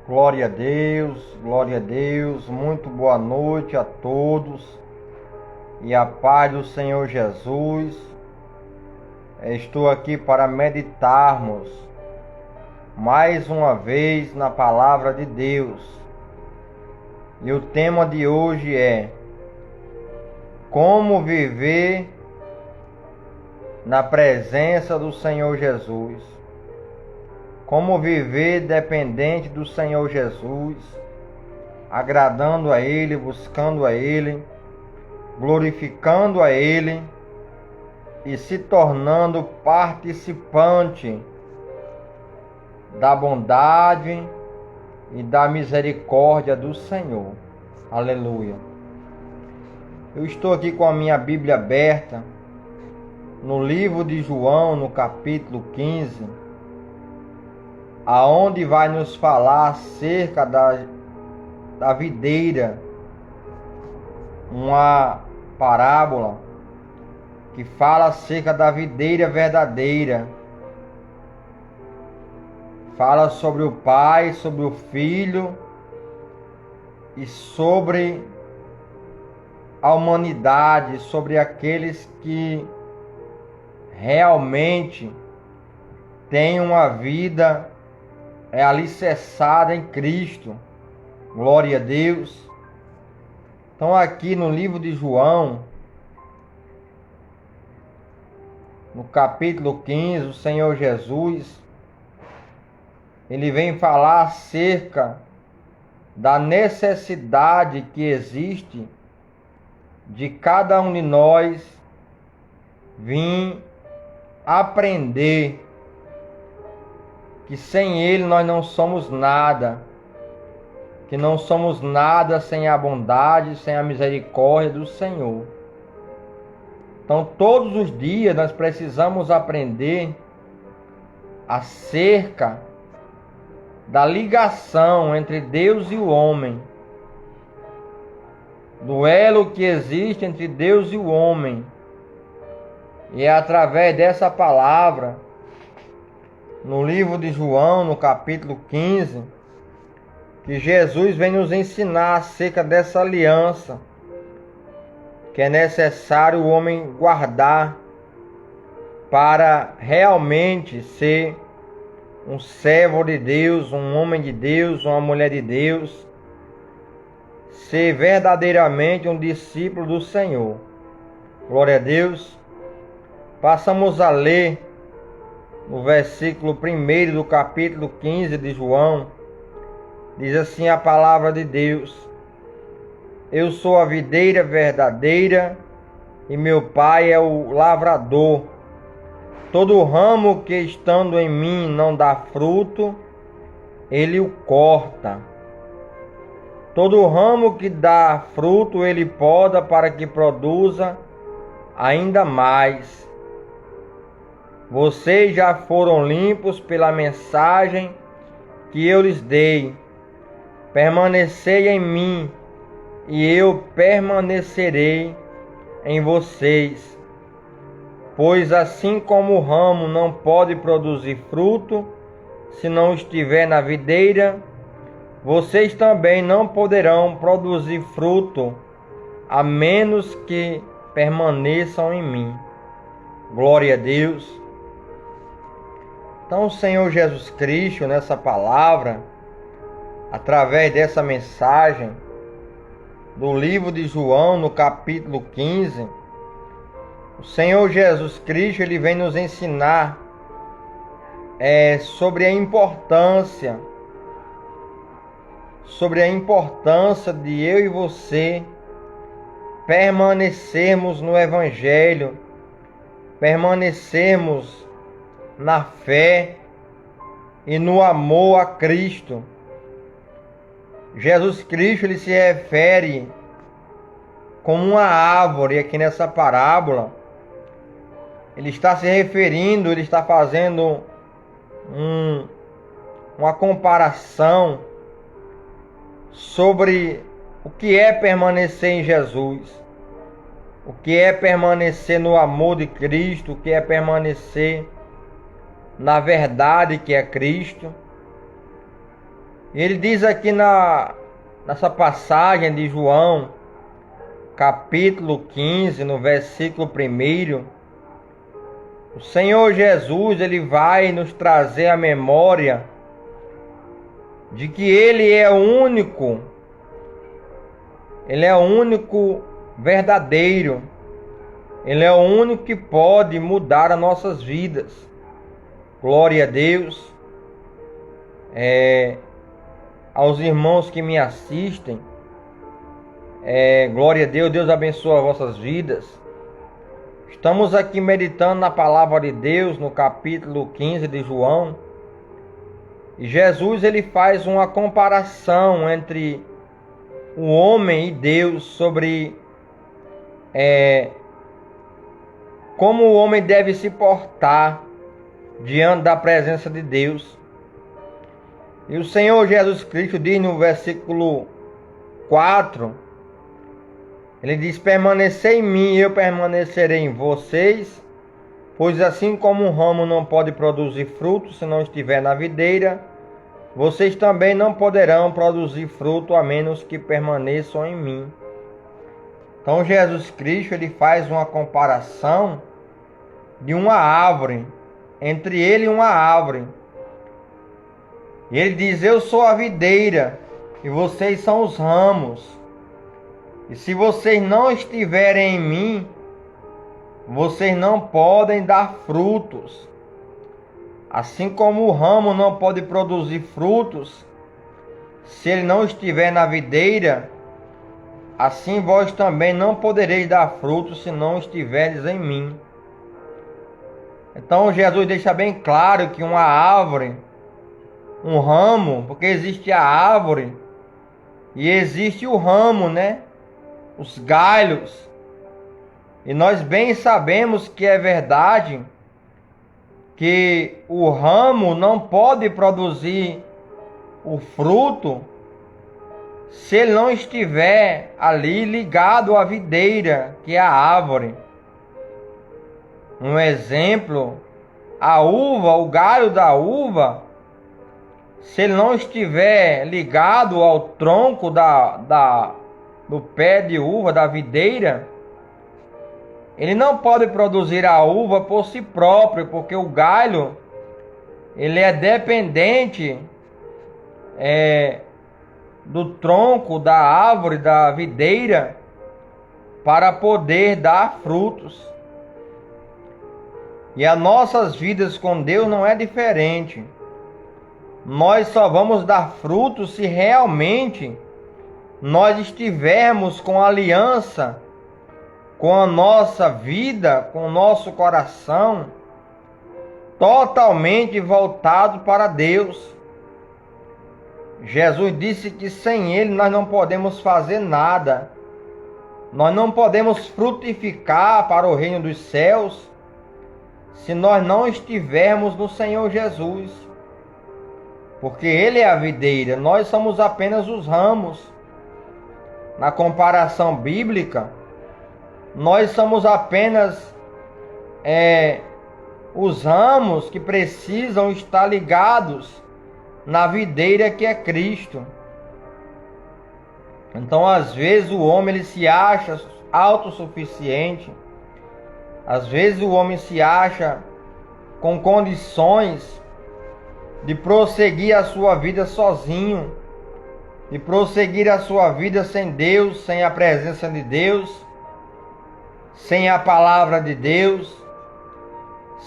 Glória a Deus, muito boa noite a todos e a paz do Senhor Jesus. Estou aqui para meditarmos mais uma vez na palavra de Deus. E o tema de hoje é como viver na presença do Senhor Jesus. Como viver dependente do Senhor Jesus, agradando a Ele, buscando a Ele, glorificando a Ele e se tornando participante da bondade e da misericórdia do Senhor. Aleluia. Eu estou aqui com a minha Bíblia aberta no livro de João, no capítulo 15, aonde vai nos falar acerca da videira, uma parábola que fala acerca da videira verdadeira, fala sobre o Pai, sobre o Filho e sobre a humanidade, sobre aqueles que realmente têm uma vida alicerçada em Cristo. Glória a Deus. Então aqui no livro de João, no capítulo 15, o Senhor Jesus, ele vem falar acerca da necessidade que existe de cada um de nós vir aprender que sem Ele nós não somos nada, que não somos nada sem a bondade, sem a misericórdia do Senhor. Então todos os dias nós precisamos aprender acerca da ligação entre Deus e o homem, do elo que existe entre Deus e o homem. E é através dessa palavra, no livro de João, no capítulo 15, que Jesus vem nos ensinar acerca dessa aliança que é necessário o homem guardar para realmente ser um servo de Deus, um homem de Deus, uma mulher de Deus, ser verdadeiramente um discípulo do Senhor. Glória a Deus. Passamos a ler no versículo 1 do capítulo 15 de João. Diz assim a palavra de Deus: Eu sou a videira verdadeira e meu Pai é o lavrador. Todo ramo que estando em mim não dá fruto, ele o corta. Todo ramo que dá fruto, ele poda para que produza ainda mais. Vocês já foram limpos pela mensagem que eu lhes dei. Permanecei em mim, e eu permanecerei em vocês. Pois assim como o ramo não pode produzir fruto se não estiver na videira, vocês também não poderão produzir fruto a menos que permaneçam em mim. Glória a Deus. Então o Senhor Jesus Cristo, nessa palavra, através dessa mensagem do livro de João, no capítulo 15, o Senhor Jesus Cristo, ele vem nos ensinar sobre a importância de eu e você permanecermos no Evangelho, permanecermos na fé e no amor a Cristo. Jesus Cristo, ele se refere como uma árvore aqui nessa parábola. Ele está se referindo, ele está fazendo uma comparação sobre o que é permanecer em Jesus, o que é permanecer no amor de Cristo, o que é permanecer na verdade que é Cristo. Ele diz aqui nessa passagem de João, capítulo 15, no versículo 1, o Senhor Jesus, ele vai nos trazer a memória de que Ele é o único verdadeiro, Ele é o único que pode mudar as nossas vidas. Glória a Deus. Aos irmãos que me assistem, glória a Deus, Deus abençoe as vossas vidas. Estamos aqui meditando na palavra de Deus no capítulo 15 de João. E Jesus, ele faz uma comparação entre o homem e Deus sobre como o homem deve se portar diante da presença de Deus. E o Senhor Jesus Cristo diz no versículo 4, ele diz: permanecei em mim e eu permanecerei em vocês, pois assim como um ramo não pode produzir fruto se não estiver na videira, vocês também não poderão produzir fruto a menos que permaneçam em mim. Então Jesus Cristo, ele faz uma comparação de uma árvore, entre ele e uma árvore. E ele diz: eu sou a videira e vocês são os ramos. E se vocês não estiverem em mim, vocês não podem dar frutos. Assim como o ramo não pode produzir frutos se ele não estiver na videira, assim vós também não podereis dar frutos se não estiverdes em mim. Então Jesus deixa bem claro que uma árvore, um ramo, porque existe a árvore e existe o ramo, né? Os galhos. E nós bem sabemos que é verdade que o ramo não pode produzir o fruto se ele não estiver ali ligado à videira, que é a árvore. Um exemplo, a uva, o galho da uva, se ele não estiver ligado ao tronco do pé de uva, da videira, ele não pode produzir a uva por si próprio, porque o galho, ele é dependente do tronco da árvore, da videira, para poder dar frutos. E as nossas vidas com Deus não é diferente. Nós só vamos dar frutos se realmente nós estivermos com aliança com a nossa vida, com o nosso coração totalmente voltado para Deus. Jesus disse que sem Ele nós não podemos fazer nada. Nós não podemos frutificar para o reino dos céus se nós não estivermos no Senhor Jesus. Porque Ele é a videira, nós somos apenas os ramos. Na comparação bíblica, nós somos apenas os ramos que precisam estar ligados na videira que é Cristo. Então, às vezes, o homem ele se acha autossuficiente. Às vezes, o homem se acha com condições de prosseguir a sua vida sozinho, de prosseguir a sua vida sem Deus, sem a presença de Deus, sem a palavra de Deus,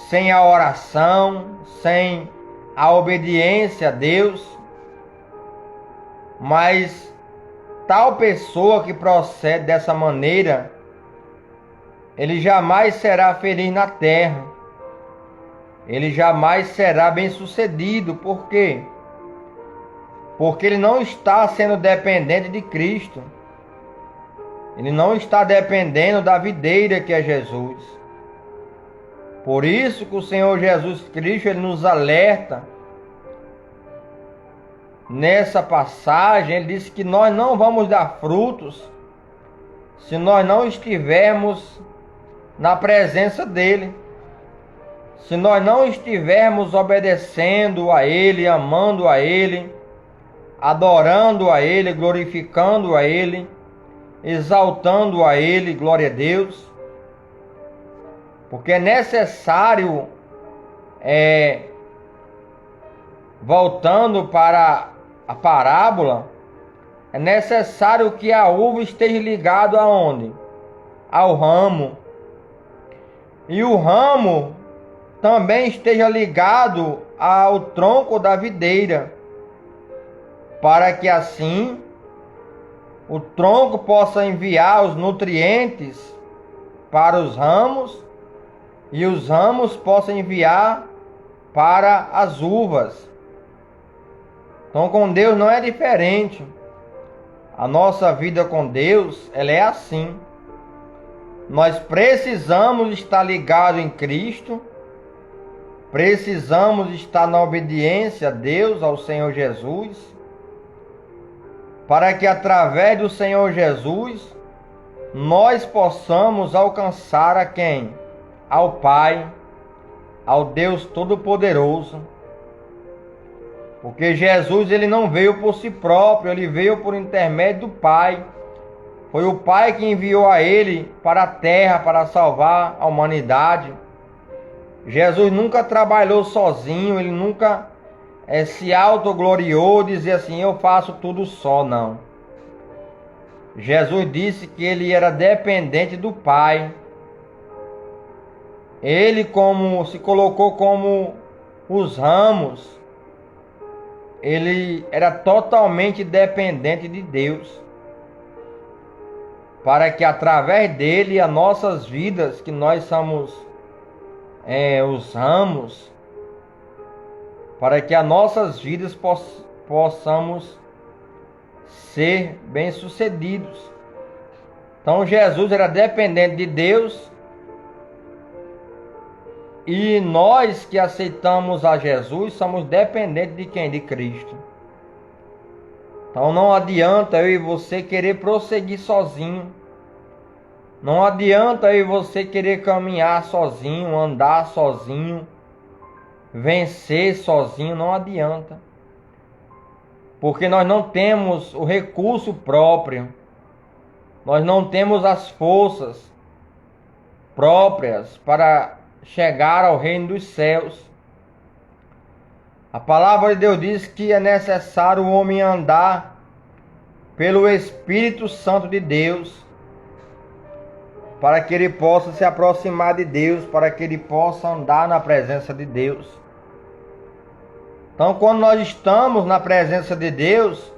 sem a oração, sem a obediência a Deus. Mas tal pessoa que procede dessa maneira, ele jamais será feliz na terra. Ele jamais será bem-sucedido. Por quê? Porque ele não está sendo dependente de Cristo. Ele não está dependendo da videira que é Jesus. Por isso que o Senhor Jesus Cristo, ele nos alerta. Nessa passagem, ele diz que nós não vamos dar frutos se nós não estivermos na presença dele. Se nós não estivermos obedecendo a Ele, amando a Ele, adorando a Ele, glorificando a Ele, exaltando a Ele, glória a Deus. Porque é necessário, voltando para a parábola, é necessário que a uva esteja ligada aonde? Ao ramo. E o ramo também esteja ligado ao tronco da videira, para que assim o tronco possa enviar os nutrientes para os ramos e os ramos possam enviar para as uvas. Então com Deus não é diferente. A nossa vida com Deus, ela é assim. Nós precisamos estar ligados em Cristo, precisamos estar na obediência a Deus, ao Senhor Jesus, para que através do Senhor Jesus nós possamos alcançar a quem? Ao Pai, ao Deus Todo-Poderoso. Porque Jesus, ele não veio por si próprio, ele veio por intermédio do Pai. Foi o Pai que enviou a ele para a terra para salvar a humanidade. Jesus nunca trabalhou sozinho, ele nunca se autogloriou, dizia assim, eu faço tudo só, não. Jesus disse que ele era dependente do Pai. Ele se colocou como os ramos. Ele era totalmente dependente de Deus, para que através dele as nossas vidas, que nós somos os ramos, para que as nossas vidas possamos ser bem-sucedidos. Então Jesus era dependente de Deus, e nós que aceitamos a Jesus somos dependentes de quem? De Cristo. Então não adianta eu e você querer prosseguir sozinho. Não adianta eu e você querer caminhar sozinho, andar sozinho, vencer sozinho, não adianta. Porque nós não temos o recurso próprio. Nós não temos as forças próprias para chegar ao reino dos céus. A palavra de Deus diz que é necessário o homem andar pelo Espírito Santo de Deus, para que ele possa se aproximar de Deus, para que ele possa andar na presença de Deus. Então, quando nós estamos na presença de Deus,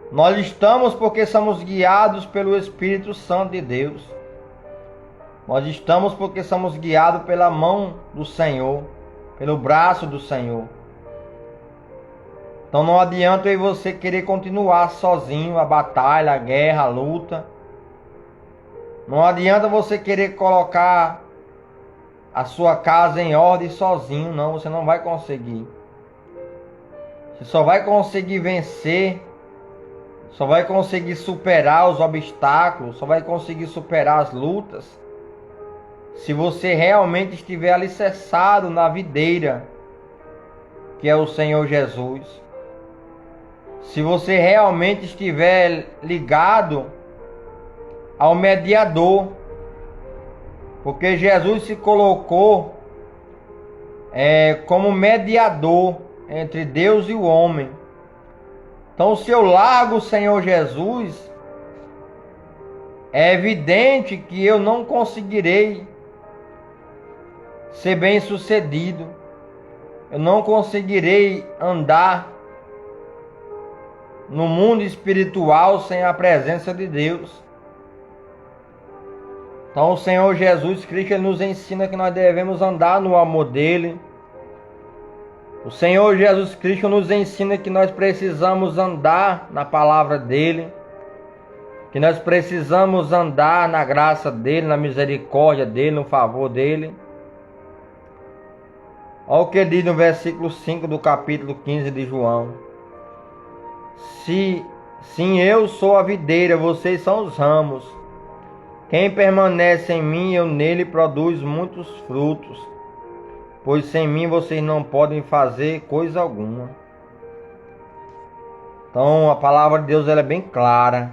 nós estamos porque somos guiados pelo Espírito Santo de Deus. Nós estamos porque somos guiados pela mão do Senhor, pelo braço do Senhor. Então não adianta eu e você querer continuar sozinho a batalha, a guerra, a luta. Não adianta você querer colocar a sua casa em ordem sozinho, não, você não vai conseguir. Você só vai conseguir vencer, só vai conseguir superar os obstáculos, só vai conseguir superar as lutas, se você realmente estiver alicerçado na videira, que é o Senhor Jesus. Se você realmente estiver ligado ao mediador, porque Jesus se colocou como mediador entre Deus e o homem. Então, se eu largo o Senhor Jesus, é evidente que eu não conseguirei ser bem-sucedido. Eu não conseguirei andar no mundo espiritual sem a presença de Deus. Então o Senhor Jesus Cristo, ele nos ensina que nós devemos andar no amor dele. O Senhor Jesus Cristo nos ensina que nós precisamos andar na palavra dele, que nós precisamos andar na graça dele, na misericórdia dele, no favor dele. Olha o que diz no versículo 5 do capítulo 15 de João. Sim, eu sou a videira, vocês são os ramos. Quem permanece em mim, eu nele produz muitos frutos, pois sem mim vocês não podem fazer coisa alguma. Então a palavra de Deus ela é bem clara.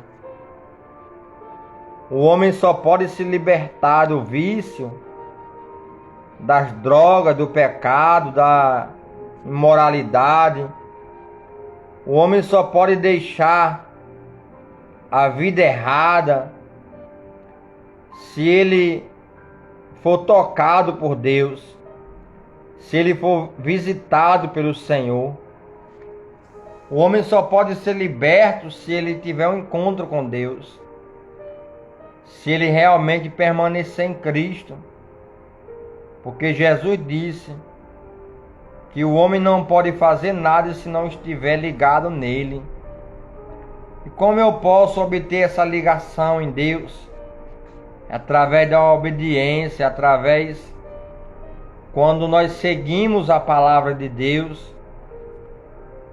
O homem só pode se libertar do vício, das drogas, do pecado, da imoralidade. O homem só pode deixar a vida errada se ele for tocado por Deus, se ele for visitado pelo Senhor. O homem só pode ser liberto se ele tiver um encontro com Deus, se ele realmente permanecer em Cristo. Porque Jesus disse que o homem não pode fazer nada se não estiver ligado nele. E como eu posso obter essa ligação em Deus? Através da obediência, através quando nós seguimos a palavra de Deus,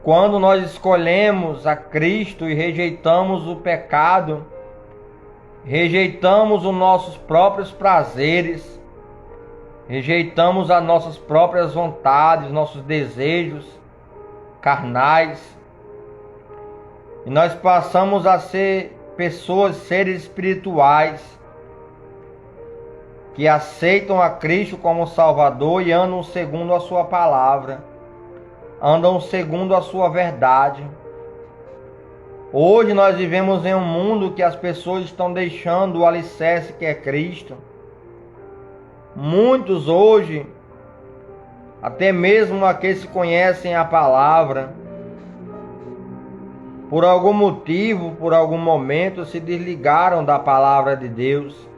quando nós escolhemos a Cristo e rejeitamos o pecado, rejeitamos os nossos próprios prazeres, rejeitamos as nossas próprias vontades, nossos desejos carnais, e nós passamos a ser pessoas, seres espirituais, que aceitam a Cristo como Salvador e andam segundo a sua palavra, andam segundo a sua verdade. Hoje nós vivemos em um mundo que as pessoas estão deixando o alicerce que é Cristo. Muitos hoje, até mesmo aqueles que conhecem a palavra, por algum motivo, por algum momento, se desligaram da palavra de Deus,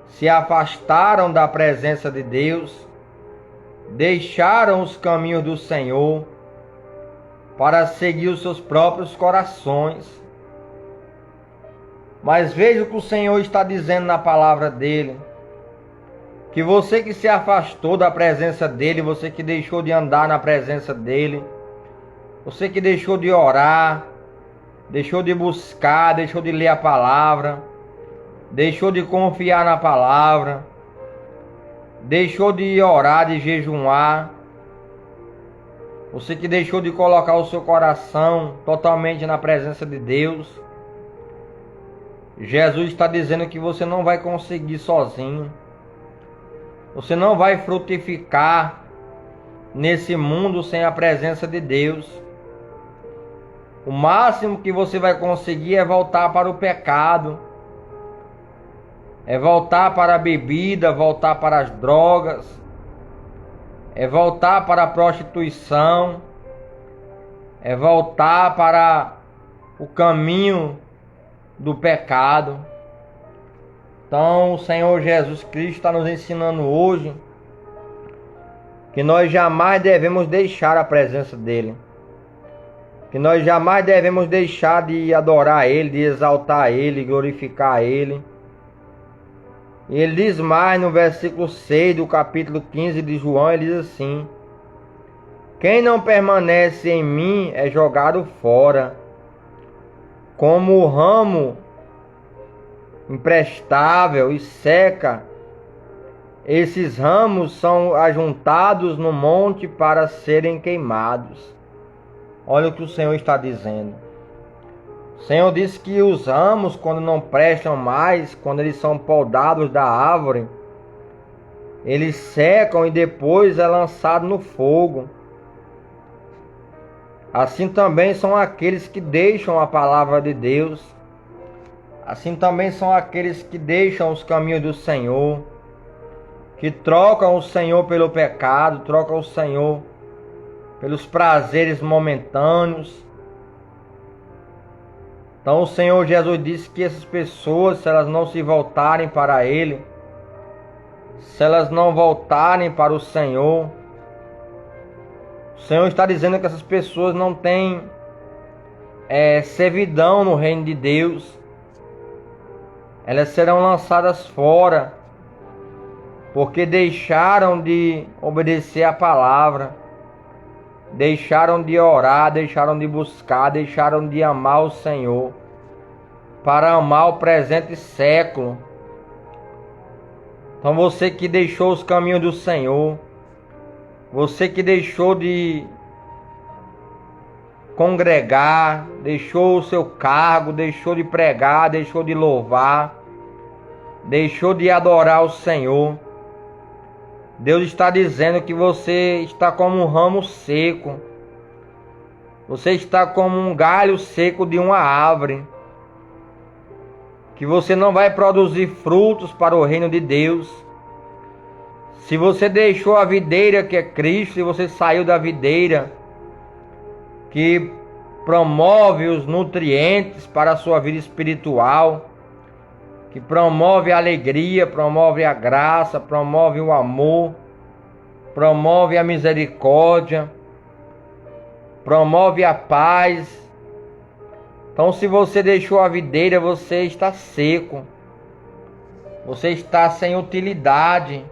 se afastaram da presença de Deus, deixaram os caminhos do Senhor para seguir os seus próprios corações. Mas veja o que o Senhor está dizendo na palavra dele, que você que se afastou da presença dele, você que deixou de andar na presença dele, você que deixou de orar, deixou de buscar, deixou de ler a palavra, deixou de confiar na palavra, deixou de orar, de jejuar, você que deixou de colocar o seu coração totalmente na presença de Deus, Jesus está dizendo que você não vai conseguir sozinho, você não vai frutificar nesse mundo sem a presença de Deus. O máximo que você vai conseguir é voltar para o pecado, é voltar para a bebida, voltar para as drogas, é voltar para a prostituição, é voltar para o caminho do pecado. Então o Senhor Jesus Cristo está nos ensinando hoje que nós jamais devemos deixar a presença dele, que nós jamais devemos deixar de adorar ele, de exaltar ele, glorificar ele. E ele diz mais no versículo 6 do capítulo 15 de João, ele diz assim: quem não permanece em mim é jogado fora, como o ramo imprestável e seca. Esses ramos são ajuntados no monte para serem queimados. Olha o que o Senhor está dizendo. O Senhor diz que os ramos, quando não prestam mais, quando eles são podados da árvore, eles secam e depois é lançado no fogo. Assim também são aqueles que deixam a palavra de Deus. Assim também são aqueles que deixam os caminhos do Senhor, que trocam o Senhor pelo pecado, trocam o Senhor pelos prazeres momentâneos. Então o Senhor Jesus disse que essas pessoas, se elas não se voltarem para Ele, se elas não voltarem para o Senhor, o Senhor está dizendo que essas pessoas não têm servidão no reino de Deus. Elas serão lançadas fora, porque deixaram de obedecer a palavra, deixaram de orar, deixaram de buscar, deixaram de amar o Senhor, para amar o presente século. Então você que deixou os caminhos do Senhor, você que deixou de congregar, deixou o seu cargo, deixou de pregar, deixou de louvar, deixou de adorar o Senhor. Deus está dizendo que você está como um ramo seco. Você está como um galho seco de uma árvore. Que você não vai produzir frutos para o reino de Deus. Se você deixou a videira que é Cristo, se você saiu da videira que promove os nutrientes para a sua vida espiritual, que promove a alegria, promove a graça, promove o amor, promove a misericórdia, promove a paz. Então, se você deixou a videira, você está seco, você está sem utilidade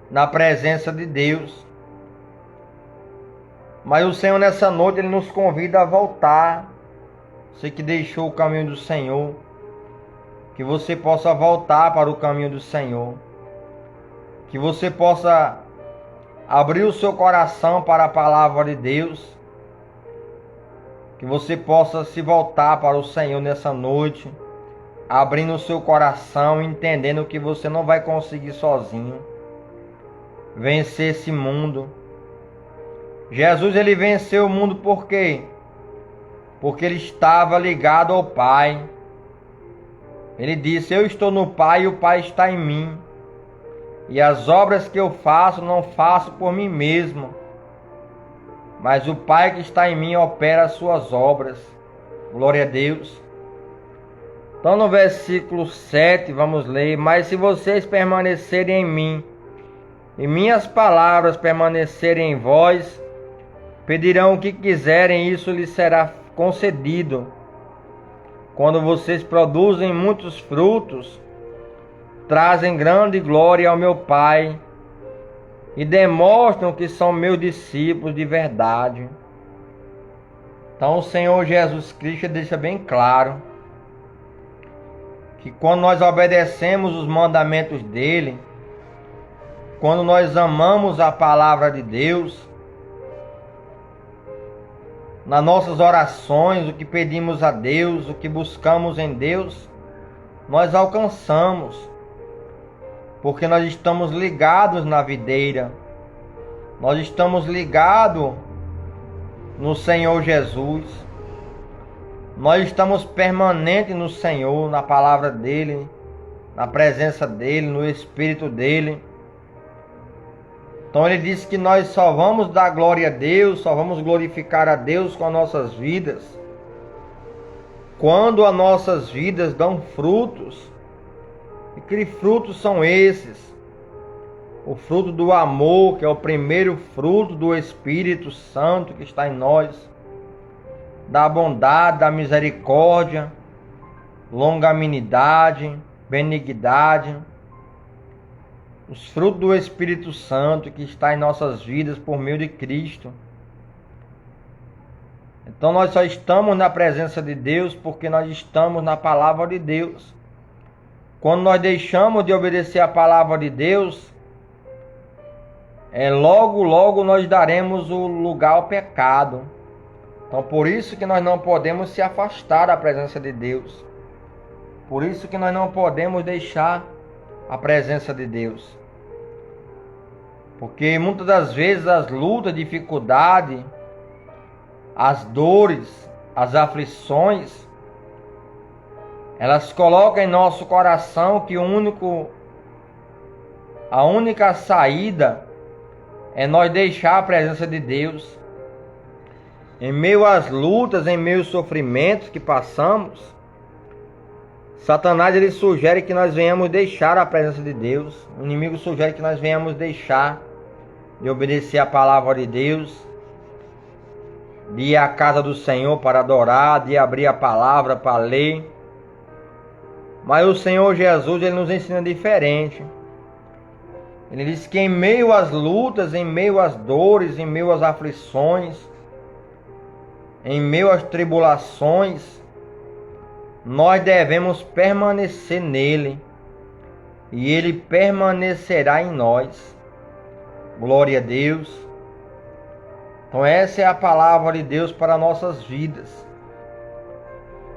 na presença de Deus. Mas o Senhor nessa noite Ele nos convida a voltar. Você que deixou o caminho do Senhor, que você possa voltar para o caminho do Senhor, que você possa abrir o seu coração para a palavra de Deus, que você possa se voltar para o Senhor nessa noite, abrindo o seu coração, entendendo que você não vai conseguir sozinho vencer esse mundo. Jesus, ele venceu o mundo por quê? Porque ele estava ligado ao Pai. Ele disse: eu estou no Pai e o Pai está em mim. E as obras que eu faço, não faço por mim mesmo, mas o Pai que está em mim opera as suas obras. Glória a Deus. Então no versículo 7 vamos ler: mas se vocês permanecerem em mim, e minhas palavras permanecerem em vós, pedirão o que quiserem, isso lhes será concedido. Quando vocês produzem muitos frutos, trazem grande glória ao meu Pai e demonstram que são meus discípulos de verdade. Então o Senhor Jesus Cristo deixa bem claro que quando nós obedecemos os mandamentos dele, quando nós amamos a palavra de Deus, nas nossas orações, o que pedimos a Deus, o que buscamos em Deus, nós alcançamos, porque nós estamos ligados na videira, nós estamos ligados no Senhor Jesus, nós estamos permanentes no Senhor, na palavra dele, na presença dele, no Espírito dele. Então ele disse que nós só vamos dar glória a Deus, só vamos glorificar a Deus com as nossas vidas, quando as nossas vidas dão frutos. E que frutos são esses? O fruto do amor, que é o primeiro fruto do Espírito Santo que está em nós, da bondade, da misericórdia, longanimidade, benignidade, os frutos do Espírito Santo que está em nossas vidas por meio de Cristo. Então nós só estamos na presença de Deus porque nós estamos na palavra de Deus. Quando nós deixamos de obedecer a palavra de Deus, logo nós daremos o lugar ao pecado. Então por isso que nós não podemos se afastar da presença de Deus. Por isso que nós não podemos deixar a presença de Deus. Porque muitas das vezes as lutas, dificuldades, as dores, as aflições, elas colocam em nosso coração que a única saída é nós deixar a presença de Deus. Em meio às lutas, em meio aos sofrimentos que passamos, Satanás ele sugere que nós venhamos deixar a presença de Deus. O inimigo sugere que nós venhamos deixar de obedecer a palavra de Deus, de ir à casa do Senhor para adorar, de abrir a palavra para ler. Mas o Senhor Jesus ele nos ensina diferente. Ele diz que em meio às lutas, em meio às dores, em meio às aflições, em meio às tribulações, nós devemos permanecer nele e ele permanecerá em nós. Glória a Deus. Então essa é a palavra de Deus para nossas vidas.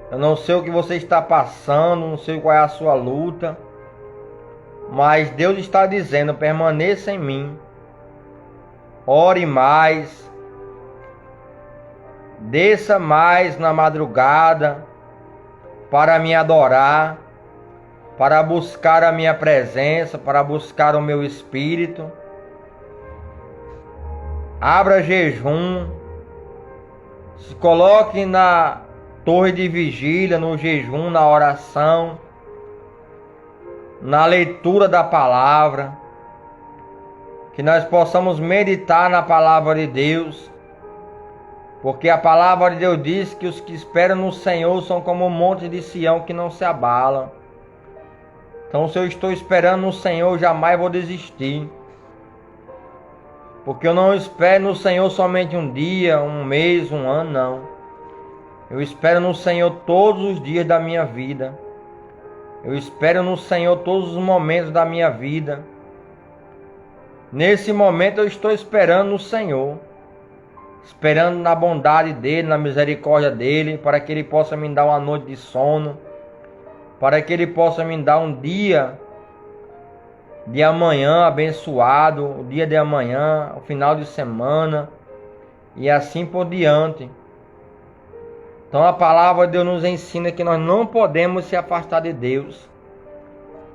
Eu não sei o que você está passando, não sei qual é a sua luta, mas Deus está dizendo: permaneça em mim, ore mais, desça mais na madrugada para me adorar, para buscar a minha presença, para buscar o meu espírito. Abra jejum, se coloque na torre de vigília, no jejum, na oração, na leitura da palavra, que nós possamos meditar na palavra de Deus, porque a palavra de Deus diz que os que esperam no Senhor são como um monte de Sião que não se abala. Então, se eu estou esperando no Senhor, jamais vou desistir. Porque eu não espero no Senhor somente um dia, um mês, um ano, não. Eu espero no Senhor todos os dias da minha vida. Eu espero no Senhor todos os momentos da minha vida. Nesse momento eu estou esperando no Senhor. Esperando na bondade dEle, na misericórdia dEle, para que Ele possa me dar uma noite de sono. Para que Ele possa me dar um dia de amanhã abençoado, o dia de amanhã, o final de semana e assim por diante. Então a palavra de Deus nos ensina que nós não podemos se afastar de Deus.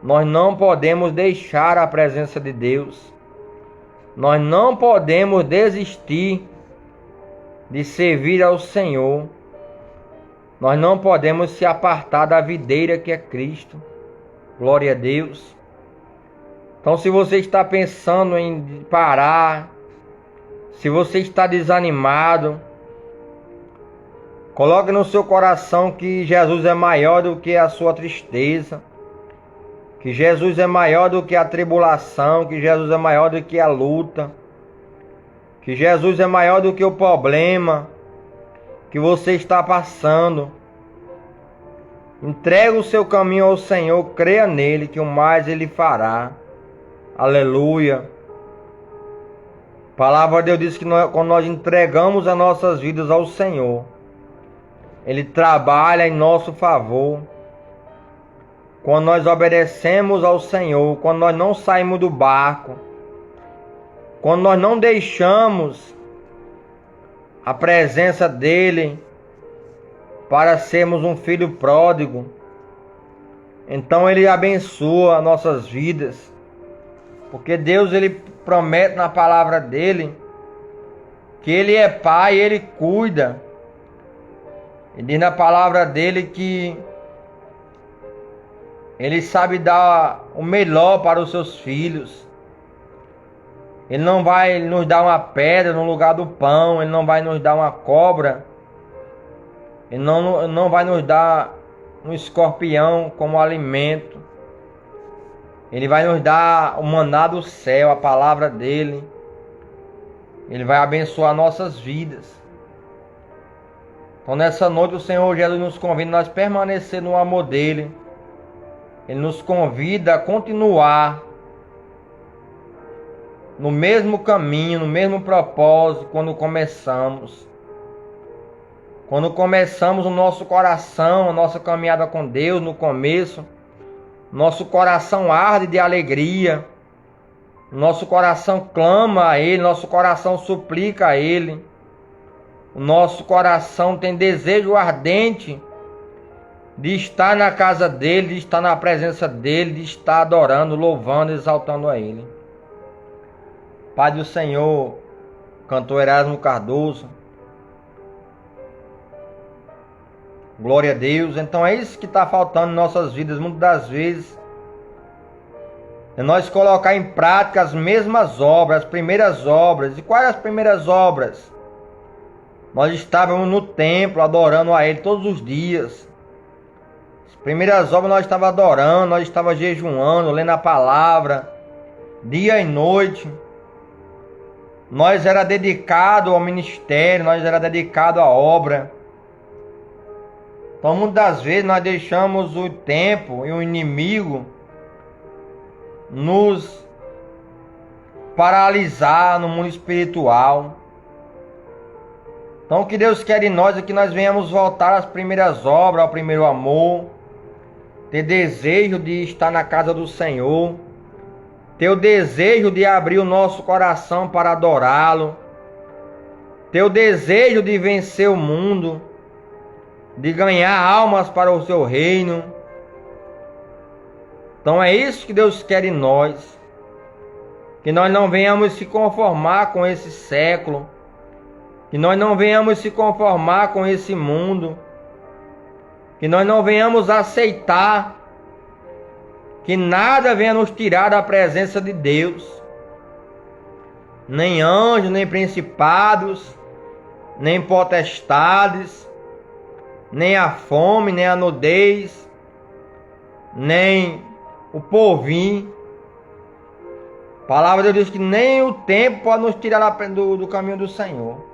Nós não podemos deixar a presença de Deus. Nós não podemos desistir de servir ao Senhor. Nós não podemos se apartar da videira que é Cristo. Glória a Deus. Então, se você está pensando em parar, se você está desanimado, coloque no seu coração que Jesus é maior do que a sua tristeza, que Jesus é maior do que a tribulação, que Jesus é maior do que a luta, que Jesus é maior do que o problema que você está passando. Entregue o seu caminho ao Senhor, creia nele, que o mais Ele fará. Aleluia. A palavra de Deus diz que quando nós entregamos as nossas vidas ao Senhor, Ele trabalha em nosso favor. Quando nós obedecemos ao Senhor, quando nós não saímos do barco, quando nós não deixamos a presença dEle para sermos um filho pródigo, então Ele abençoa as nossas vidas. Porque Deus, Ele promete na palavra dEle que Ele é Pai, Ele cuida. Ele diz na palavra dEle que Ele sabe dar o melhor para os seus filhos. Ele não vai nos dar uma pedra no lugar do pão. Ele não vai nos dar uma cobra. Ele não vai nos dar um escorpião como alimento. Ele vai nos dar o maná do céu, a palavra dEle. Ele vai abençoar nossas vidas. Então nessa noite o Senhor Jesus nos convida a nós permanecer no amor dEle. Ele nos convida a continuar no mesmo caminho, no mesmo propósito quando começamos. Quando começamos o nosso coração, a nossa caminhada com Deus no começo, nosso coração arde de alegria, nosso coração clama a Ele, nosso coração suplica a Ele, o nosso coração tem desejo ardente de estar na casa dEle, de estar na presença dEle, de estar adorando, louvando, exaltando a Ele. Pai do Senhor, cantor Erasmo Cardoso, glória a Deus. Então é isso que está faltando em nossas vidas, muitas das vezes. É nós colocar em prática as mesmas obras, as primeiras obras. E quais as primeiras obras? Nós estávamos no templo adorando a Ele todos os dias. As primeiras obras nós estávamos adorando, nós estávamos jejuando, lendo a palavra, dia e noite. Nós era dedicado ao ministério, nós era dedicado à obra. Então muitas das vezes nós deixamos o tempo e o inimigo nos paralisar no mundo espiritual. Então o que Deus quer de nós é que nós venhamos voltar às primeiras obras, ao primeiro amor, ter desejo de estar na casa do Senhor, ter o desejo de abrir o nosso coração para adorá-lo, ter o desejo de vencer o mundo, de ganhar almas para o seu reino. Então é isso que Deus quer de nós, que nós não venhamos se conformar com esse século, que nós não venhamos se conformar com esse mundo, que nós não venhamos aceitar que nada venha nos tirar da presença de Deus, nem anjos, nem principados, nem potestades, nem a fome, nem a nudez, nem o porvir. A palavra de Deus diz que nem o tempo pode nos tirar do caminho do Senhor.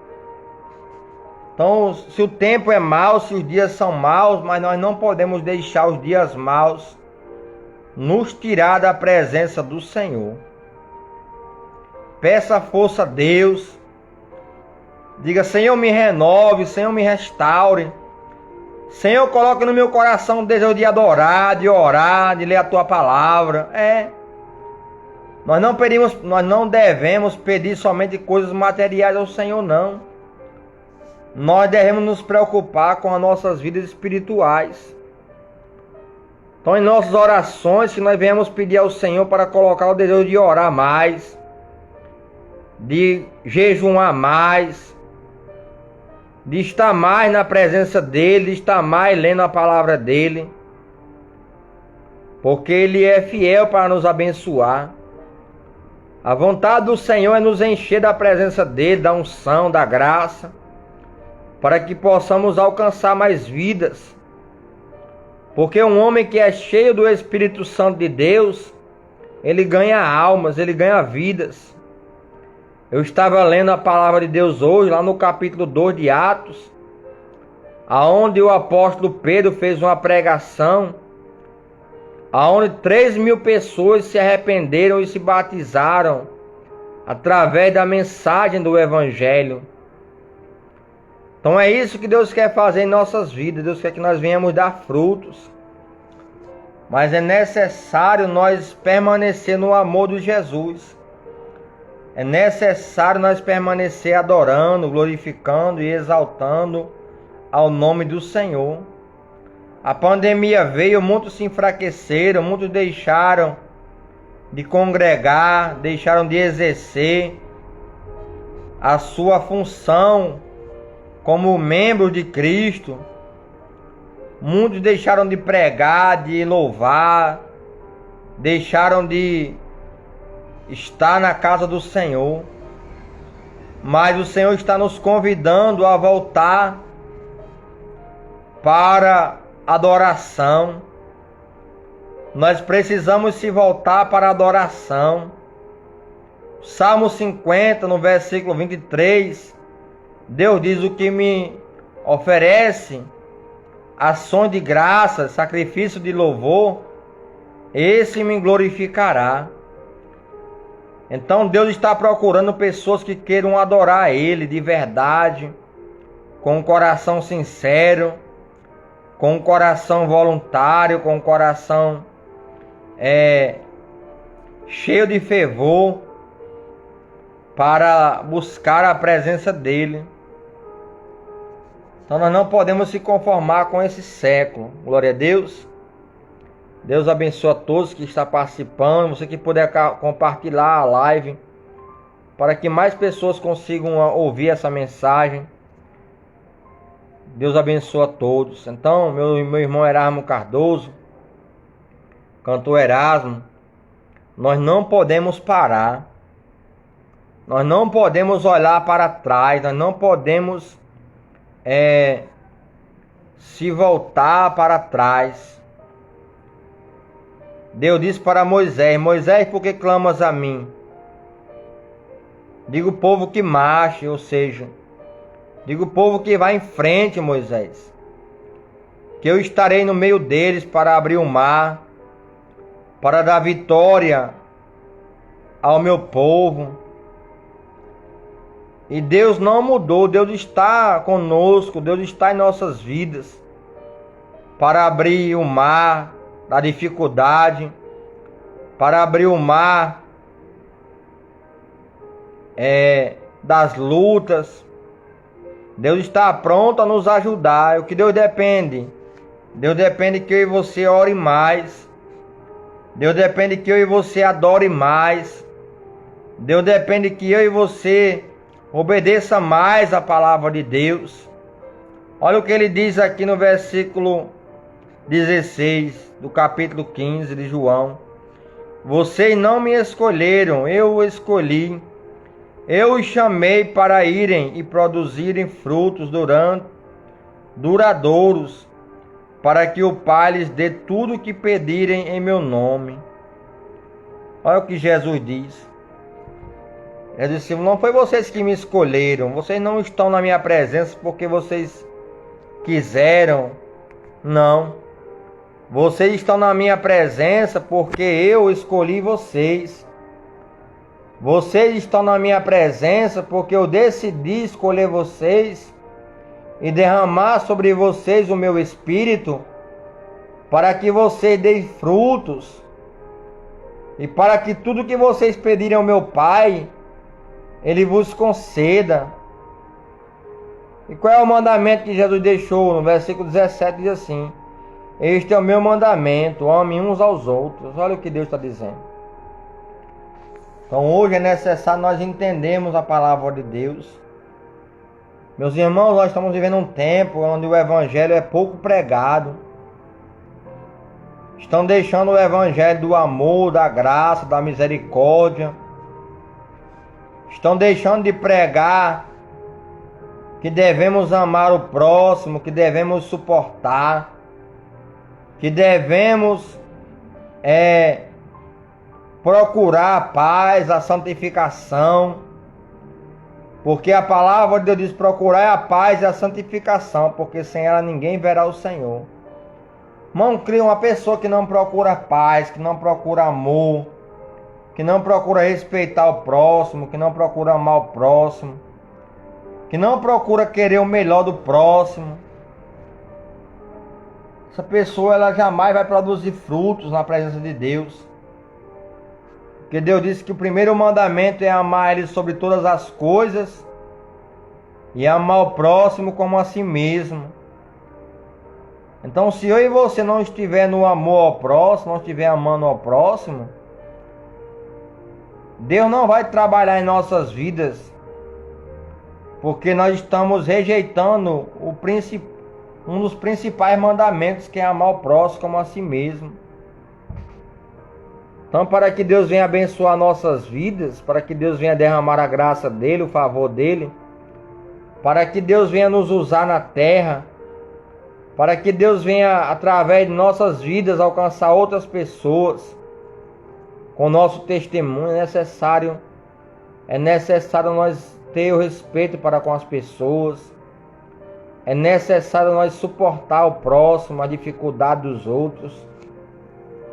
Então, se o tempo é mau, se os dias são maus, mas nós não podemos deixar os dias maus nos tirar da presença do Senhor. Peça força a Deus. Diga: Senhor, me renove, Senhor, me restaure. Senhor, coloque no meu coração o desejo de adorar, de orar, de ler a tua palavra. Nós não devemos pedir somente coisas materiais ao Senhor, não. Nós devemos nos preocupar com as nossas vidas espirituais. Então, em nossas orações, que nós venhamos pedir ao Senhor para colocar o desejo de orar mais, de jejuar mais, de estar mais na presença dEle, de estar mais lendo a palavra dEle, porque Ele é fiel para nos abençoar. A vontade do Senhor é nos encher da presença dEle, da unção, da graça, para que possamos alcançar mais vidas. Porque um homem que é cheio do Espírito Santo de Deus, ele ganha almas, ele ganha vidas. Eu estava lendo a palavra de Deus hoje, lá no capítulo 2 de Atos, aonde o apóstolo Pedro fez uma pregação, aonde 3.000 pessoas se arrependeram e se batizaram através da mensagem do Evangelho. Então é isso que Deus quer fazer em nossas vidas. Deus quer que nós venhamos dar frutos. Mas é necessário nós permanecer no amor de Jesus. É necessário nós permanecer adorando, glorificando e exaltando ao nome do Senhor. A pandemia veio, muitos se enfraqueceram, muitos deixaram de congregar, deixaram de exercer a sua função como membro de Cristo. Muitos deixaram de pregar, de louvar, deixaram de estar na casa do Senhor. Mas o Senhor está nos convidando a voltar para adoração. Nós precisamos se voltar para a adoração. Salmo 50, no versículo 23, Deus diz: o que me oferece ações de graça, sacrifício de louvor, esse me glorificará. Então Deus está procurando pessoas que queiram adorar Ele de verdade, com um coração sincero, com um coração voluntário, com um coração cheio de fervor, para buscar a presença dEle. Então nós não podemos se conformar com esse século. Glória a Deus. Deus abençoe a todos que estão participando. Você que puder compartilhar a live, para que mais pessoas consigam ouvir essa mensagem. Deus abençoe a todos. Então, meu irmão Erasmo Cardoso, cantor Erasmo, nós não podemos parar. Nós não podemos olhar para trás. Nós não podemos se voltar para trás. Deus disse para Moisés: Moisés, por que clamas a mim? Diga o povo que marche, ou seja, diga o povo que vai em frente, Moisés, que eu estarei no meio deles para abrir o mar, para dar vitória ao meu povo. E Deus não mudou, Deus está conosco, Deus está em nossas vidas para abrir o mar da dificuldade, para abrir o mar das lutas. Deus está pronto a nos ajudar. O que Deus depende? Deus depende que eu e você ore mais. Deus depende que eu e você adore mais. Deus depende que eu e você obedeça mais a palavra de Deus. Olha o que ele diz aqui no versículo 16 do capítulo 15 de João. Vocês não me escolheram, eu o escolhi. Eu os chamei para irem e produzirem frutos duradouros, para que o Pai lhes dê tudo o que pedirem em meu nome. Olha o que Jesus diz. Ele disse: não foi vocês que me escolheram, vocês não estão na minha presença porque vocês quiseram. Não. Vocês estão na minha presença porque eu escolhi vocês. Vocês estão na minha presença porque eu decidi escolher vocês e derramar sobre vocês o meu Espírito para que vocês deem frutos e para que tudo que vocês pedirem ao meu Pai, Ele vos conceda. E qual é o mandamento que Jesus deixou? No versículo 17 diz assim: este é o meu mandamento, amem uns aos outros. Olha o que Deus está dizendo. Então hoje é necessário nós entendermos a palavra de Deus. Meus irmãos, nós estamos vivendo um tempo onde o Evangelho é pouco pregado. Estão deixando o Evangelho do amor, da graça, da misericórdia. Estão deixando de pregar que devemos amar o próximo, que devemos suportar, que devemos procurar a paz, a santificação, porque a palavra de Deus diz: procurar a paz e a santificação, porque sem ela ninguém verá o Senhor. Não cria uma pessoa que não procura paz, que não procura amor, que não procura respeitar o próximo, que não procura amar o próximo, que não procura querer o melhor do próximo. Essa pessoa ela jamais vai produzir frutos na presença de Deus. Porque Deus disse que o primeiro mandamento é amar Ele sobre todas as coisas e amar o próximo como a si mesmo. Então, se eu e você não estiver no amor ao próximo, não estiver amando ao próximo, Deus não vai trabalhar em nossas vidas, porque nós estamos rejeitando um dos principais mandamentos, que é amar o próximo como a si mesmo. Então, para que Deus venha abençoar nossas vidas, para que Deus venha derramar a graça dEle, o favor dEle, para que Deus venha nos usar na terra, para que Deus venha, através de nossas vidas, alcançar outras pessoas com o nosso testemunho, é necessário nós ter o respeito para com as pessoas, é necessário nós suportar o próximo, a dificuldade dos outros,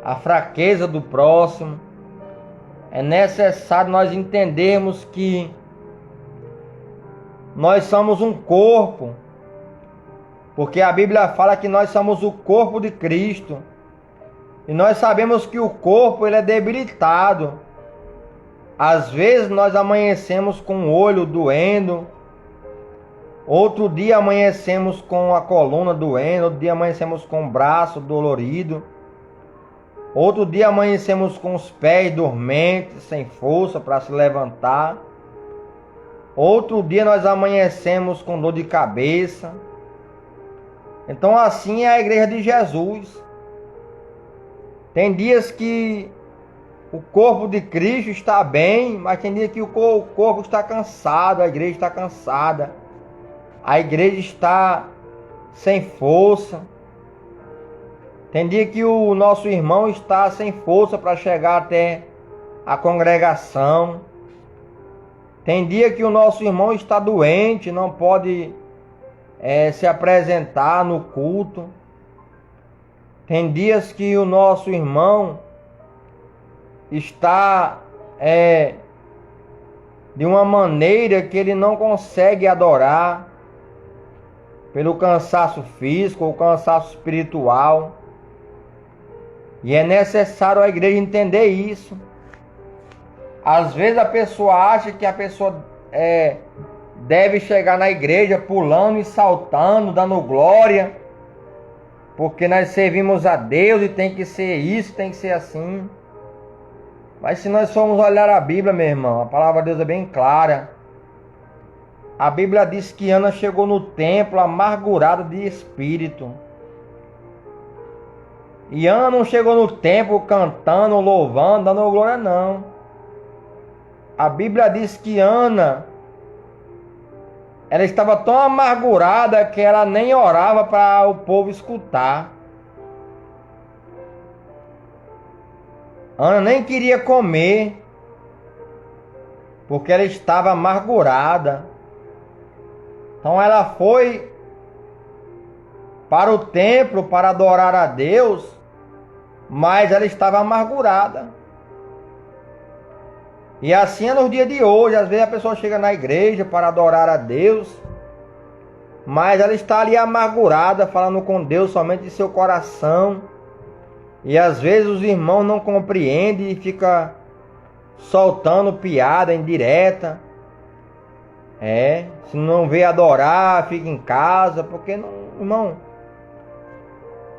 a fraqueza do próximo. É necessário nós entendermos que nós somos um corpo, porque a Bíblia fala que nós somos o corpo de Cristo, e nós sabemos que o corpo ele é debilitado. Às vezes nós amanhecemos com o olho doendo, outro dia amanhecemos com a coluna doendo, outro dia amanhecemos com o braço dolorido, outro dia amanhecemos com os pés dormentes, sem força para se levantar. Outro dia nós amanhecemos com dor de cabeça. Então assim é a igreja de Jesus. Tem dias que o corpo de Cristo está bem, mas tem dias que o corpo está cansado, a igreja está cansada. A igreja está sem força. Tem dia que o nosso irmão está sem força para chegar até a congregação. Tem dia que o nosso irmão está doente, não pode se apresentar no culto. Tem dias que o nosso irmão está de uma maneira que ele não consegue adorar, pelo cansaço físico ou cansaço espiritual. E é necessário a igreja entender isso. Às vezes a pessoa acha que a pessoa deve chegar na igreja pulando e saltando, dando glória, porque nós servimos a Deus e tem que ser isso, tem que ser assim. Mas se nós formos olhar a Bíblia, meu irmão, a palavra de Deus é bem clara. A Bíblia diz que Ana chegou no templo amargurada de espírito. E Ana não chegou no templo cantando, louvando, dando glória, não. A Bíblia diz que Ana, ela estava tão amargurada que ela nem orava para o povo escutar. Ana nem queria comer, porque ela estava amargurada. Então ela foi para o templo para adorar a Deus, mas ela estava amargurada. E assim é nos dias de hoje. Às vezes a pessoa chega na igreja para adorar a Deus, mas ela está ali amargurada, falando com Deus somente de seu coração. E às vezes os irmãos não compreendem e ficam soltando piada indireta. Se não vê adorar, fica em casa, porque não, irmão.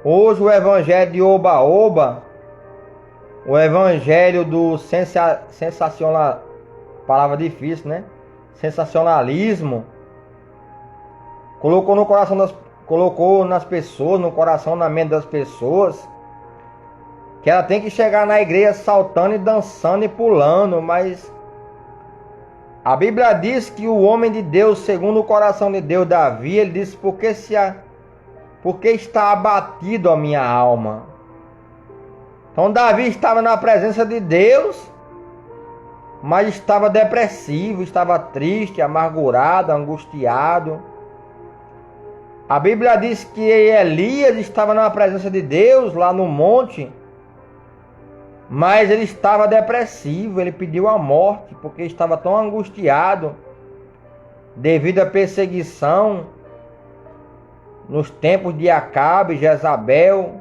Hoje o evangelho de oba-oba, o evangelho do sensacional, palavra difícil, né? Sensacionalismo, colocou nas pessoas, no coração, na mente das pessoas, que ela tem que chegar na igreja saltando e dançando e pulando, mas a Bíblia diz que o homem de Deus, segundo o coração de Deus, Davi, ele disse: porque está abatido a minha alma. Então Davi estava na presença de Deus, mas estava depressivo, estava triste, amargurado, angustiado. A Bíblia diz que Elias estava na presença de Deus, lá no monte, mas ele estava depressivo, ele pediu a morte, porque estava tão angustiado devido à perseguição nos tempos de Acabe e Jezabel.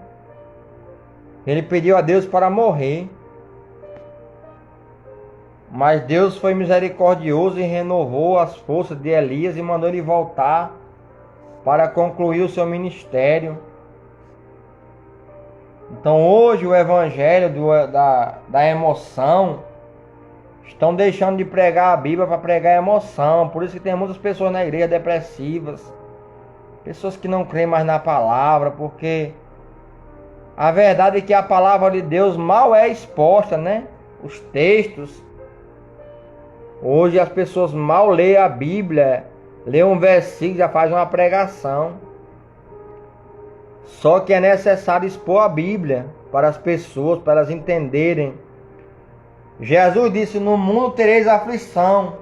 Ele pediu a Deus para morrer. Mas Deus foi misericordioso e renovou as forças de Elias e mandou ele voltar para concluir o seu ministério. Então hoje o evangelho da emoção, estão deixando de pregar a Bíblia para pregar a emoção. Por isso que tem muitas pessoas na igreja depressivas, pessoas que não creem mais na palavra, porque a verdade é que a palavra de Deus mal é exposta, né? Os textos. Hoje as pessoas mal leem a Bíblia, lê um versículo, já faz uma pregação. Só que é necessário expor a Bíblia para as pessoas, para elas entenderem. Jesus disse: no mundo tereis aflição,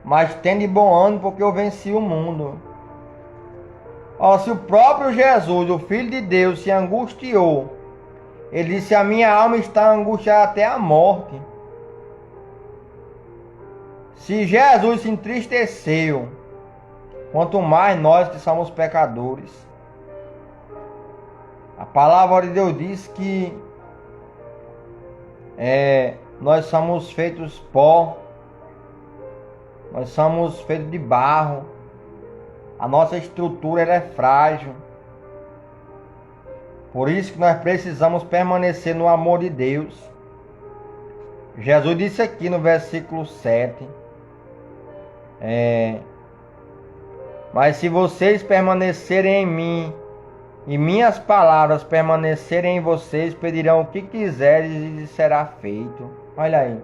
mas tende bom ânimo, porque eu venci o mundo. Se o próprio Jesus, o Filho de Deus, se angustiou, ele disse: a minha alma está angustiada até a morte. Se Jesus se entristeceu, quanto mais nós que somos pecadores. A palavra de Deus diz que nós somos feitos pó, nós somos feitos de barro, a nossa estrutura ela é frágil. Por isso que nós precisamos permanecer no amor de Deus. Jesus disse aqui no versículo 7, mas se vocês permanecerem em mim e minhas palavras permanecerem em vocês, pedirão o que quiseres e lhes será feito. Olha aí.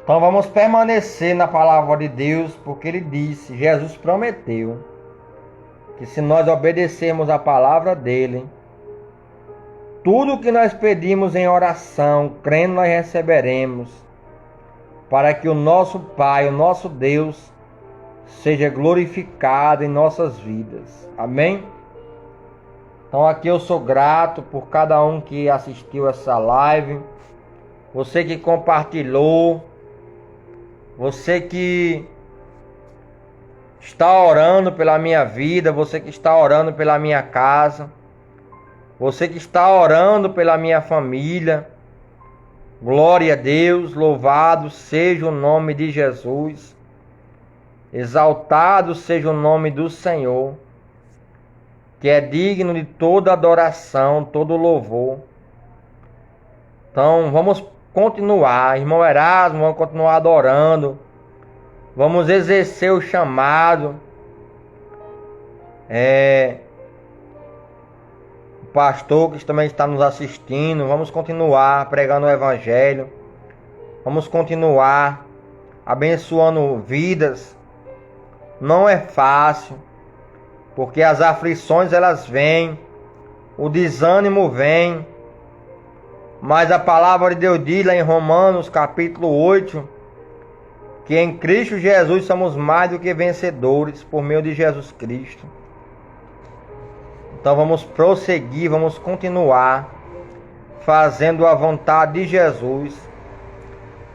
Então vamos permanecer na palavra de Deus, porque ele disse, Jesus prometeu, que se nós obedecermos a palavra dele, tudo que nós pedimos em oração, crendo, nós receberemos, para que o nosso Pai, o nosso Deus, seja glorificado em nossas vidas. Amém? Então aqui eu sou grato por cada um que assistiu essa live. você que compartilhou, você que está orando pela minha vida, você que está orando pela minha casa, você que está orando pela minha família. Glória a Deus, louvado seja o nome de Jesus, exaltado seja o nome do Senhor, que é digno de toda adoração, todo louvor. Então vamos continuar, irmão Erasmo, vamos continuar adorando, vamos exercer o chamado. O pastor que também está nos assistindo, vamos continuar pregando o Evangelho, vamos continuar abençoando vidas. Não é fácil, porque as aflições elas vêm, o desânimo vem, mas a palavra de Deus diz lá em Romanos capítulo 8, que em Cristo Jesus somos mais do que vencedores por meio de Jesus Cristo. Então vamos prosseguir, vamos continuar fazendo a vontade de Jesus.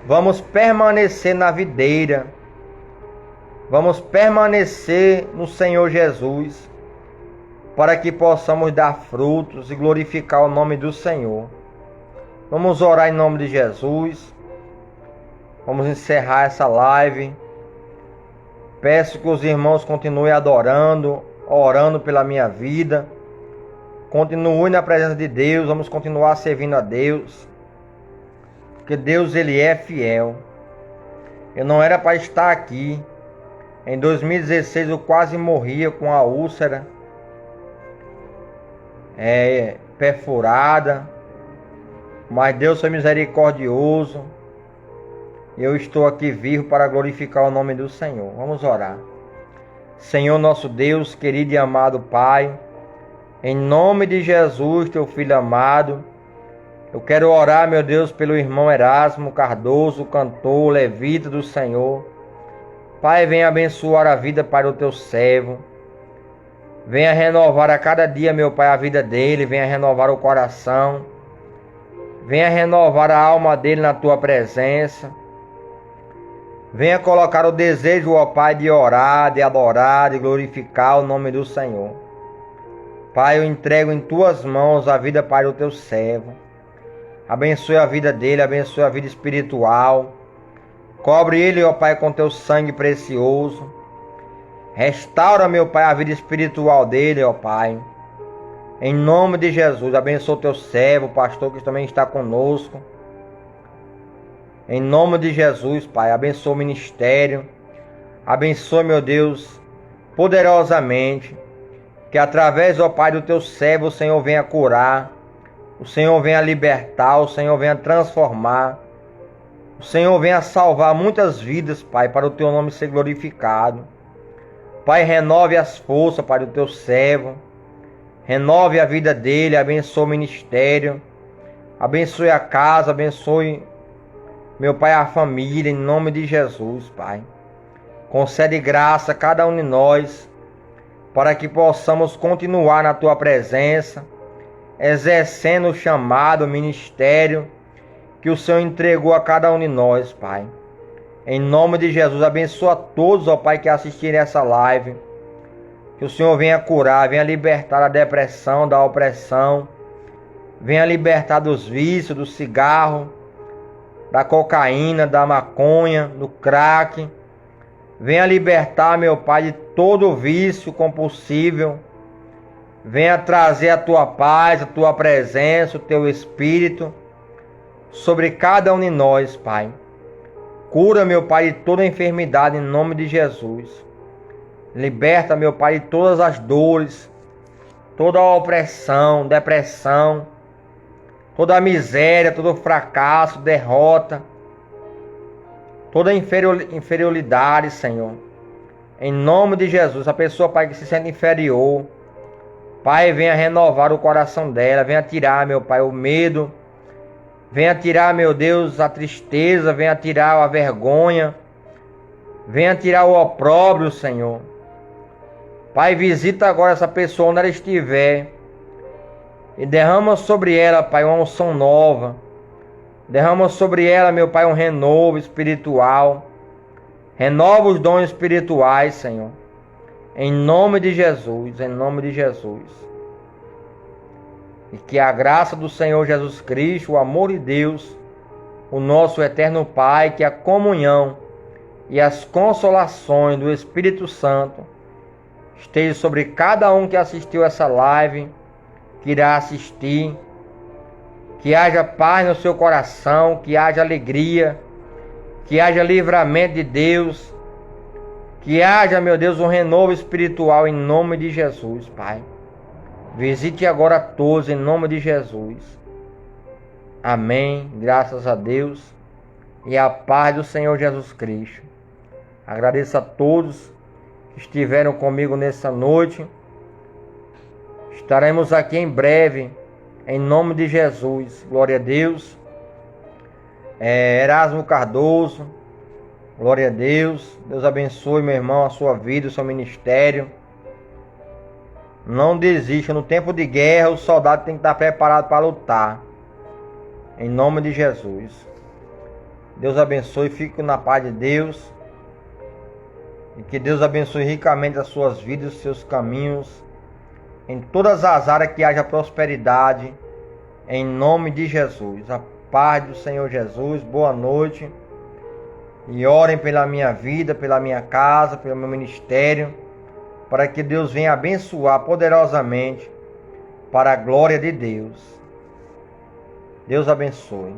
Vamos permanecer na videira. Vamos permanecer no Senhor Jesus, para que possamos dar frutos e glorificar o nome do Senhor. Vamos orar em nome de Jesus. Vamos encerrar essa live. Peço que os irmãos continuem adorando, orando pela minha vida. Continue na presença de Deus. Vamos continuar servindo a Deus, porque Deus ele é fiel. Eu não era para estar aqui. Em 2016 eu quase morria com a úlcera perfurada, mas Deus foi misericordioso. Eu estou aqui vivo para glorificar o nome do Senhor. Vamos orar. Senhor nosso Deus, querido e amado Pai, em nome de Jesus, teu filho amado, eu quero orar, meu Deus, pelo irmão Erasmo Cardoso, cantor, levita do Senhor. Pai, venha abençoar a vida para o teu servo. Venha renovar a cada dia, meu Pai, a vida dele. Venha renovar o coração. Venha renovar a alma dele na tua presença. Venha colocar o desejo, ó Pai, de orar, de adorar, de glorificar o nome do Senhor. Pai, eu entrego em tuas mãos a vida para o teu servo. Abençoe a vida dele, abençoe a vida espiritual. Cobre ele, ó Pai, com teu sangue precioso. Restaura, meu Pai, a vida espiritual dele, ó Pai. Em nome de Jesus, abençoa o teu servo, o pastor que também está conosco. Em nome de Jesus, Pai, abençoa o ministério. Abençoa, meu Deus, poderosamente. Que através, ó Pai, do teu servo, o Senhor venha curar. O Senhor venha libertar, o Senhor venha transformar. O Senhor venha salvar muitas vidas, Pai, para o teu nome ser glorificado. Pai, renove as forças para o teu servo. Renove a vida dele, abençoe o ministério. Abençoe a casa, abençoe, meu Pai, a família, em nome de Jesus, Pai. Concede graça a cada um de nós, para que possamos continuar na tua presença, exercendo o chamado, o ministério que o Senhor entregou a cada um de nós, Pai. Em nome de Jesus, abençoa a todos, ó Pai, que assistirem essa live. Que o Senhor venha curar, venha libertar da depressão, da opressão. Venha libertar dos vícios, do cigarro, da cocaína, da maconha, do crack. Venha libertar, meu Pai, de todo vício compulsível. Venha trazer a tua paz, a tua presença, o teu Espírito sobre cada um de nós, Pai. Cura, meu Pai, de toda enfermidade em nome de Jesus. Liberta, meu Pai, de todas as dores, toda a opressão, depressão, toda a miséria, todo o fracasso, derrota, toda inferioridade, Senhor. Em nome de Jesus, a pessoa, Pai, que se sente inferior, Pai, venha renovar o coração dela, venha tirar, meu Pai, o medo, venha tirar, meu Deus, a tristeza, venha tirar a vergonha, venha tirar o opróbrio, Senhor. Pai, visita agora essa pessoa onde ela estiver e derrama sobre ela, Pai, uma unção nova. Derrama sobre ela, meu Pai, um renovo espiritual. Renova os dons espirituais, Senhor. Em nome de Jesus, em nome de Jesus. E que a graça do Senhor Jesus Cristo, o amor de Deus, o nosso eterno Pai, que a comunhão e as consolações do Espírito Santo esteja sobre cada um que assistiu essa live, que irá assistir. Que haja paz no seu coração, que haja alegria, que haja livramento de Deus, que haja, meu Deus, um renovo espiritual em nome de Jesus, Pai. Visite agora a todos em nome de Jesus. Amém. Graças a Deus. E a paz do Senhor Jesus Cristo. Agradeço a todos que estiveram comigo nessa noite. Estaremos aqui em breve. Em nome de Jesus, glória a Deus. Erasmo Cardoso, glória a Deus. Deus abençoe, meu irmão, a sua vida, o seu ministério. Não desista. No tempo de guerra, o soldado tem que estar preparado para lutar. Em nome de Jesus. Deus abençoe, fique na paz de Deus. E que Deus abençoe ricamente as suas vidas, os seus caminhos. Em todas as áreas que haja prosperidade, em nome de Jesus. A paz do Senhor Jesus, boa noite. E orem pela minha vida, pela minha casa, pelo meu ministério, para que Deus venha abençoar poderosamente, para a glória de Deus. Deus abençoe.